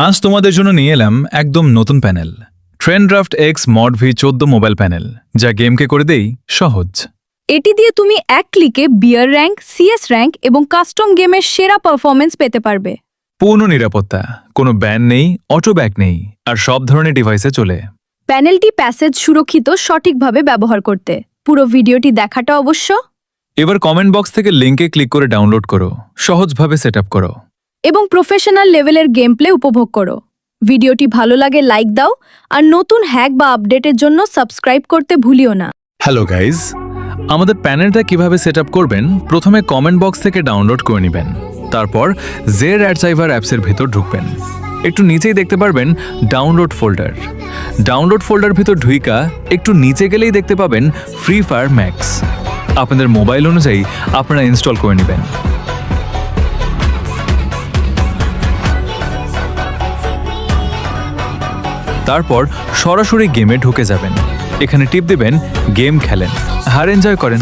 আজ তোমাদের জন্য নিয়ে এলাম একদম নতুন প্যানেল, ট্রেনড্রাফট x mod V14 mobile panel, যা গেমকে করে দেই সহজ। এটি দিয়ে তুমি এক ক্লিকে বিয়ার র্যাঙ্ক, সিএস র্যাঙ্ক এবং কাস্টম গেমের সেরা পারফরমেন্স পেতে পারবে। পূর্ণ নিরাপত্তা, কোনো ব্যান নেই, অটো ব্যাক নেই, আর সব ধরনের ডিভাইসে চলে। প্যানেলটি প্যাসেজ সুরক্ষিত সঠিকভাবে ব্যবহার করতে। পুরো ভিডিওটি দেখাটা অবশ্য। এবার কমেন্ট বক্স থেকে লিঙ্কে ক্লিক করে ডাউনলোড করো, সহজভাবে সেট আপ করো এবং প্রফেশনাল লেভেলের গেম প্লে উপভোগ করো। ভিডিওটি ভালো লাগে লাইক দাও, আর নতুন হ্যাক বা আপডেটের জন্য সাবস্ক্রাইব করতে ভুলিও না। হ্যালো গাইজ, আমাদের প্যানেলটা কিভাবে সেট আপ করবেন প্রথমে কমেন্ট বক্স থেকে ডাউনলোড করে নেবেন। তারপর জেড অ্যাডসাইভার অ্যাপসের ভেতর ঢুকবেন। একটু নিচেই দেখতে পারবেন ডাউনলোড ফোল্ডার। ডাউনলোড ফোল্ডার ভিতর ঢুইকা একটু নিচে গেলেই দেখতে পাবেন ফ্রি ফায়ার ম্যাক্স। আপনাদের মোবাইল অনুযায়ী আপনারা ইনস্টল করে নেবেন। তারপর সরাসরি গেমে ঢুকে যাবেন। এখানে টিপ দেবেন, গেম খেলেন আর এনজয় করেন।